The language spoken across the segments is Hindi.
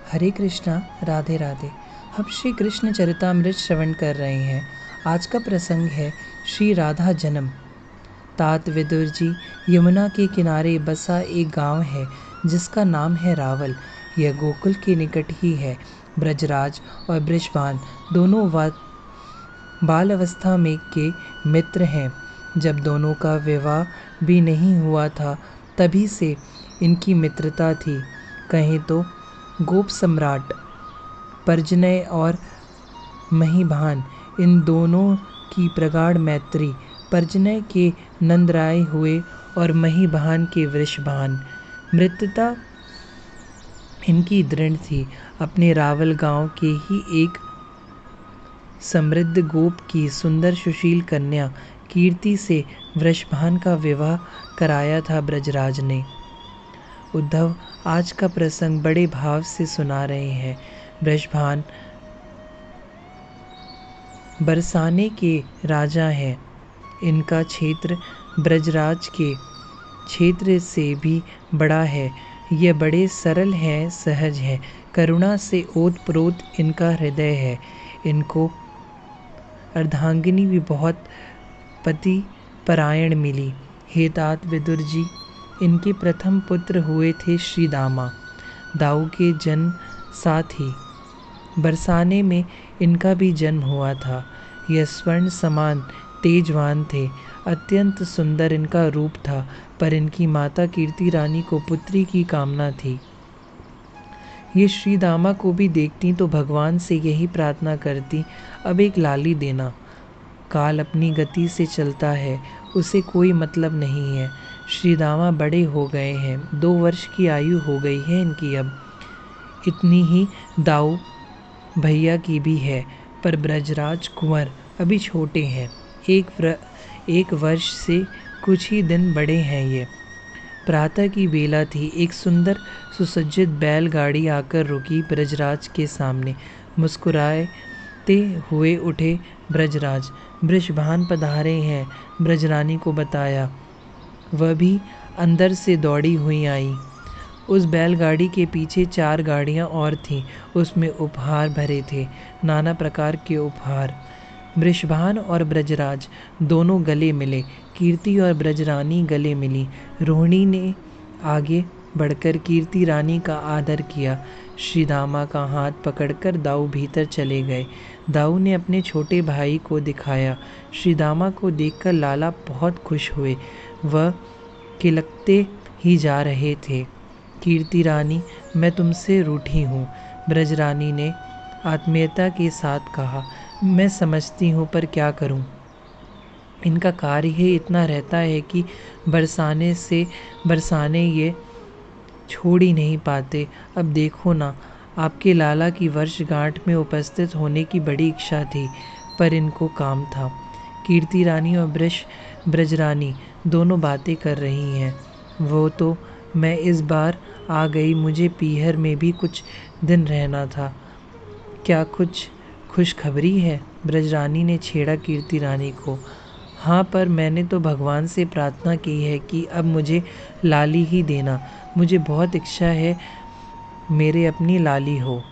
हरे कृष्णा, राधे राधे। हम श्री कृष्ण चरितामृत श्रवण कर रहे हैं। आज का प्रसंग है श्री राधा जन्म। तात विदुर जी, यमुना के किनारे बसा एक गांव है जिसका नाम है रावल। यह गोकुल के निकट ही है। ब्रजराज और बृषभान दोनों बाल अवस्था में के मित्र हैं। जब दोनों का विवाह भी नहीं हुआ था तभी से इनकी मित्रता थी। कहें तो गोप सम्राट पर्जन्य और महीभान, इन दोनों की प्रगाढ़ मैत्री। पर्जन्य के नंदराय हुए और महीभान के वृषभान। मित्रता इनकी दृढ़ थी। अपने रावल गांव के ही एक समृद्ध गोप की सुंदर सुशील कन्या कीर्ति से वृषभान का विवाह कराया था ब्रजराज ने। उद्धव आज का प्रसंग बड़े भाव से सुना रहे हैं। बृषभान बरसाने के राजा हैं। इनका क्षेत्र ब्रजराज के क्षेत्र से भी बड़ा है। ये बड़े सरल हैं, सहज हैं, करुणा से ओतप्रोत इनका हृदय है। इनको अर्धांगिनी भी बहुत पति परायण मिली। हे तात विदुर जी, इनके प्रथम पुत्र हुए थे श्री दामा। दाऊ के जन्म साथ ही बरसाने में इनका भी जन्म हुआ था। यह स्वर्ण समान तेजवान थे। अत्यंत सुंदर इनका रूप था, पर इनकी माता कीर्ति रानी को पुत्री की कामना थी। ये श्री दामा को भी देखती तो भगवान से यही प्रार्थना करती, अब एक लाली देना। काल अपनी गति से चलता है, उसे कोई मतलब नहीं है। श्री दामा बड़े हो गए हैं, 2 वर्ष की आयु हो गई है इनकी अब। इतनी ही दाऊ भैया की भी है, पर ब्रजराज कुंवर अभी छोटे हैं। एक वर्ष से कुछ ही दिन बड़े हैं ये। प्रातः की बेला थी। एक सुंदर सुसज्जित बैलगाड़ी आकर रुकी ब्रजराज के सामने। मुस्कुराते हुए उठे ब्रजराज। वृषभान पधारे हैं, ब्रजरानी को बताया। वह भी अंदर से दौड़ी हुई आई। उस बैलगाड़ी के पीछे 4 गाड़ियां और थीं। उसमें उपहार भरे थे, नाना प्रकार के उपहार। वृषभान और ब्रजराज दोनों गले मिले। कीर्ति और ब्रजरानी गले मिली। रोहिणी ने आगे बढ़कर कीर्ति रानी का आदर किया। श्री दामा का हाथ पकड़कर दाऊ भीतर चले गए। दाऊ ने अपने छोटे भाई को दिखाया। श्री दामा को देखकर लाला बहुत खुश हुए। वह किलकते ही जा रहे थे। कीर्ति रानी, मैं तुमसे रूठी हूँ, ब्रजरानी ने आत्मीयता के साथ कहा। मैं समझती हूँ, पर क्या करूँ। इनका कार्य ही इतना रहता है कि बरसाने ये छोड़ ही नहीं पाते। अब देखो ना, आपके लाला की वर्षगांठ में उपस्थित होने की बड़ी इच्छा थी, पर इनको काम था। कीर्ति रानी और ब्रजरानी दोनों बातें कर रही हैं। वो तो मैं इस बार आ गई, मुझे पीहर में भी कुछ दिन रहना था। क्या कुछ खुशखबरी है? ब्रजरानी ने छेड़ा कीर्ति रानी को। हाँ, पर मैंने तो भगवान से प्रार्थना की है कि अब मुझे लाली ही देना। मुझे बहुत इच्छा है मेरे अपनी लाली हो।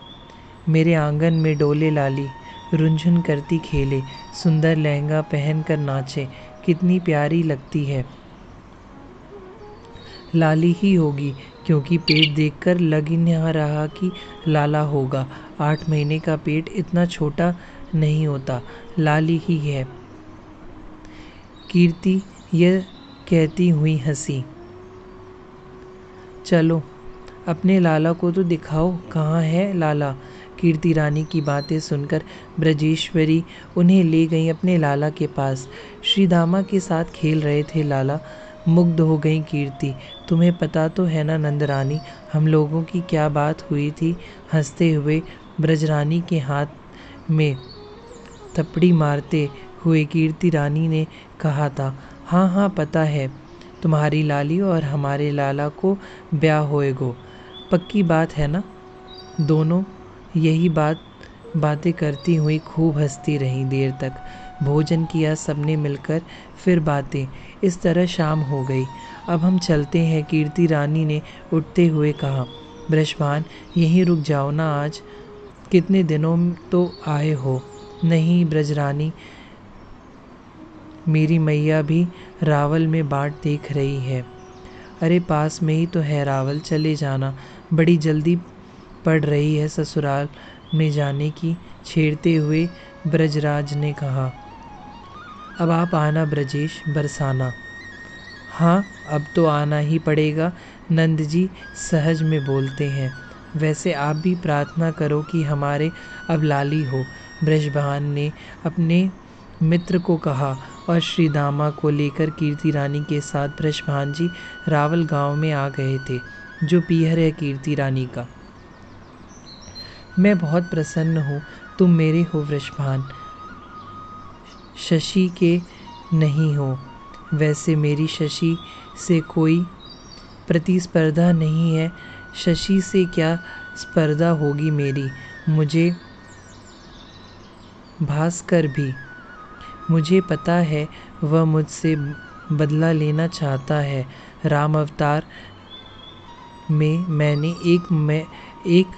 मेरे आंगन में डोले लाली, रुंझुन करती खेले, सुंदर लहंगा पहनकर नाचे, कितनी प्यारी लगती है। लाली ही होगी, क्योंकि पेट देखकर लग ही नहीं रहा कि लाला होगा। 8 महीने का पेट इतना छोटा नहीं होता। लाली ही है। कीर्ति यह कहती हुई हंसी। चलो अपने लाला को तो दिखाओ, कहाँ है लाला। कीर्ति रानी की बातें सुनकर ब्रजेश्वरी उन्हें ले गई अपने लाला के पास। श्री दामा के साथ खेल रहे थे लाला। मुग्ध हो गई कीर्ति। तुम्हें पता तो है ना नंदरानी, हम लोगों की क्या बात हुई थी। हंसते हुए ब्रजरानी के हाथ में थपड़ी मारते हुए कीर्ति रानी ने कहा था। हाँ हाँ, पता है, तुम्हारी लाली और हमारे लाला को ब्याह होएगो, पक्की बात है ना। दोनों यही बातें करती हुई खूब हंसती रही देर तक। भोजन किया सबने मिलकर, फिर बातें। इस तरह शाम हो गई। अब हम चलते हैं, कीर्ति रानी ने उठते हुए कहा। ब्रजभान, यहीं रुक जाओ ना, आज कितने दिनों तो आए हो। नहीं ब्रजरानी, मेरी मैया भी रावल में बाट देख रही है। अरे पास में ही तो है रावल, चले जाना, बड़ी जल्दी पड़ रही है ससुराल में जाने की, छेड़ते हुए ब्रजराज ने कहा। अब आप आना ब्रजेश, बरसाना। हाँ अब तो आना ही पड़ेगा, नंद जी सहज में बोलते हैं। वैसे आप भी प्रार्थना करो कि हमारे अब लाली हो, ब्रजभान ने अपने मित्र को कहा और श्री दामा को लेकर कीर्ति रानी के साथ ब्रजभान जी रावल गांव में आ गए थे, जो पीहर है कीर्ति रानी का। मैं बहुत प्रसन्न हूँ, तुम मेरे हो वृषभान, शशि के नहीं हो। वैसे मेरी शशि से कोई प्रतिस्पर्धा नहीं है, शशि से क्या स्पर्धा होगी मेरी। मुझे भास्कर भी, मुझे पता है वह मुझसे बदला लेना चाहता है। राम अवतार में मैंने एक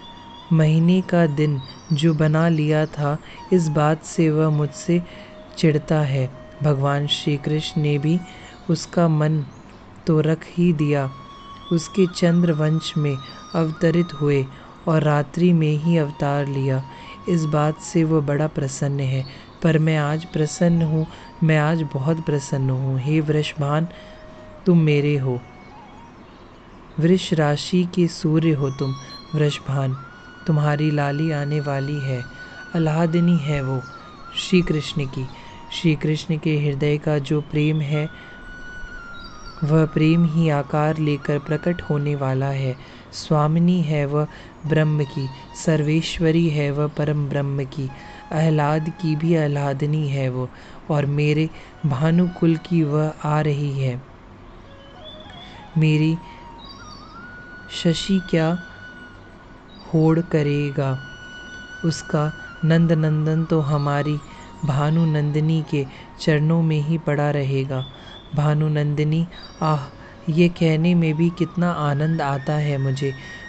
महीने का दिन जो बना लिया था, इस बात से वह मुझसे चिढ़ता है। भगवान श्री कृष्ण ने भी उसका मन तो रख ही दिया, उसके चंद्रवंश में अवतरित हुए और रात्रि में ही अवतार लिया, इस बात से वह बड़ा प्रसन्न है। पर मैं आज प्रसन्न हूँ, मैं आज बहुत प्रसन्न हूँ। हे वृषभान, तुम मेरे हो, वृष राशि के सूर्य हो तुम वृषभान, तुम्हारी लाली आने वाली है, अल्लादिनी है वो श्री कृष्ण की। श्री कृष्ण के हृदय का जो प्रेम है, वह प्रेम ही आकार लेकर प्रकट होने वाला है। स्वामिनी है वह ब्रह्म की, सर्वेश्वरी है वह परम ब्रह्म की, आह्लाद की भी आह्लादिनी है वो, और मेरे भानुकुल की वह आ रही है। मेरी शशि क्या होड़ करेगा, उसका नंद नंदन तो हमारी भानु नंदिनी के चरणों में ही पड़ा रहेगा। भानु नंदिनी, आह, ये कहने में भी कितना आनंद आता है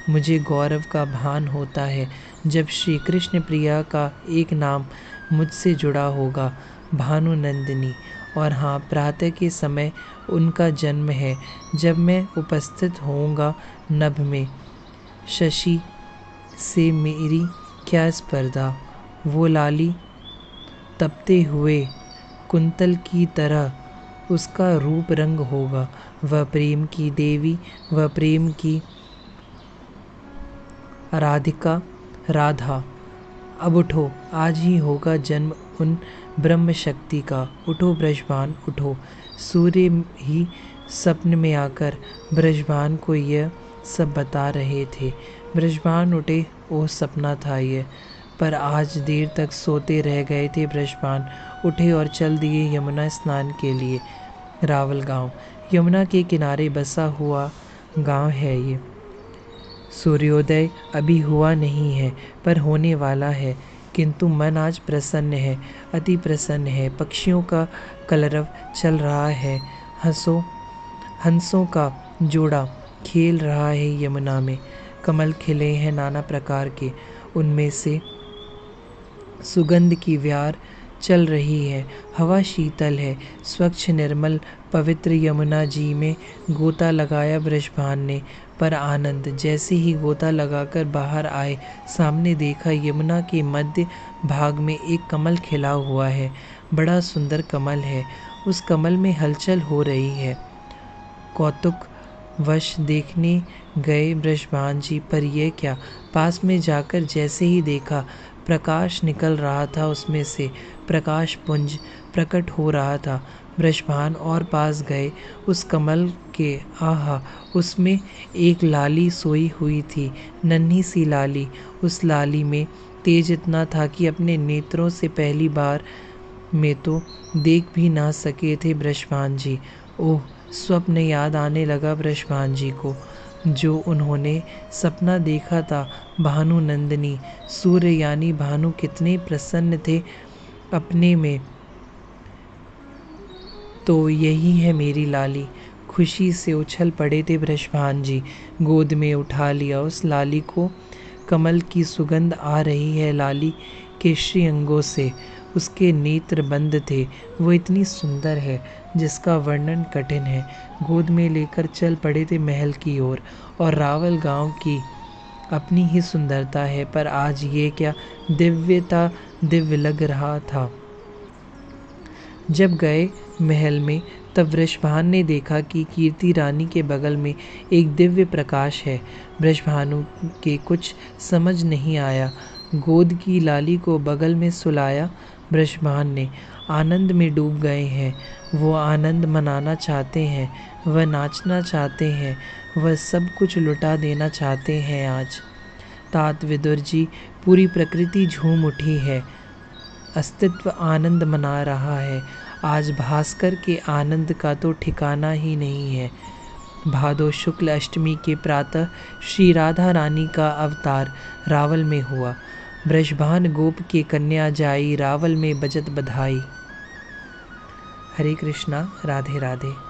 मुझे गौरव का भान होता है जब श्री कृष्ण प्रिया का एक नाम मुझसे जुड़ा होगा, भानु नंदिनी। और हाँ, प्रातः के समय उनका जन्म है, जब मैं उपस्थित होऊंगा नभ में। शशि से मेरी क्या स्पर्धा, वो लाली तपते हुए कुंतल की तरह उसका रूप रंग होगा, वह प्रेम की देवी, वह प्रेम की राधा। अब उठो, आज ही होगा जन्म उन ब्रह्म शक्ति का। उठो ब्रजभान उठो। सूर्य ही स्वप्न में आकर ब्रजभान को यह सब बता रहे थे। ब्रजभान उठे, ओह सपना था ये, पर आज देर तक सोते रह गए थे। ब्रजभान उठे और चल दिए यमुना स्नान के लिए। रावल गांव यमुना के किनारे बसा हुआ गांव है ये। सूर्योदय अभी हुआ नहीं है, पर होने वाला है, किंतु मन आज प्रसन्न है, अति प्रसन्न है। पक्षियों का कलरव चल रहा है, हंसों का जोड़ा खेल रहा है यमुना में। कमल खिले हैं नाना प्रकार के, उनमें से सुगंध की व्यार चल रही है। हवा शीतल है, स्वच्छ निर्मल पवित्र यमुना जी में गोता लगाया ब्रजभान ने। पर आनंद, जैसे ही गोता लगाकर बाहर आए, सामने देखा यमुना के मध्य भाग में एक कमल खिला हुआ है। बड़ा सुंदर कमल है, उस कमल में हलचल हो रही है। कौतुक वश देखने गए ब्रजभान जी, पर यह क्या, पास में जाकर जैसे ही देखा, प्रकाश निकल रहा था, उसमें से प्रकाश पुंज प्रकट हो रहा था। ब्रजभान और पास गए उस कमल के, आहा, उसमें एक लाली सोई हुई थी, नन्ही सी लाली। उस लाली में तेज इतना था कि अपने नेत्रों से पहली बार में तो देख भी ना सके थे ब्रजभान जी। ओह, स्वप्न याद आने लगा ब्रजभान जी को, जो उन्होंने सपना देखा था। भानु नंदिनी, सूर्य यानी भानु कितने प्रसन्न थे अपने में। तो यही है मेरी लाली, खुशी से उछल पड़े थे बृषभान जी। गोद में उठा लिया उस लाली को, कमल की सुगंध आ रही है लाली के श्रीअंगों से। उसके नेत्र बंद थे, वो इतनी सुंदर है जिसका वर्णन कठिन है। गोद में लेकर चल पड़े थे महल की ओर। और रावल गांव की अपनी ही सुंदरता है, पर आज ये क्या दिव्यता, दिव्य लग रहा था। जब गए महल में तब वृषभान ने देखा कि कीर्ति रानी के बगल में एक दिव्य प्रकाश है। वृषभानु के कुछ समझ नहीं आया। गोद की लाली को बगल में सुलाया। वृषभान ने आनंद में डूब गए हैं। वो आनंद मनाना चाहते हैं, वह नाचना चाहते हैं, वह सब कुछ लुटा देना चाहते हैं। आज तात विदुर जी, पूरी प्रकृति झूम उठी है, अस्तित्व आनंद मना रहा है। आज भास्कर के आनंद का तो ठिकाना ही नहीं है। भादो शुक्ल अष्टमी के प्रातः श्री राधा रानी का अवतार रावल में हुआ। बृषभान गोप के कन्या जाई, रावल में बजत बधाई। हरे कृष्णा, राधे राधे।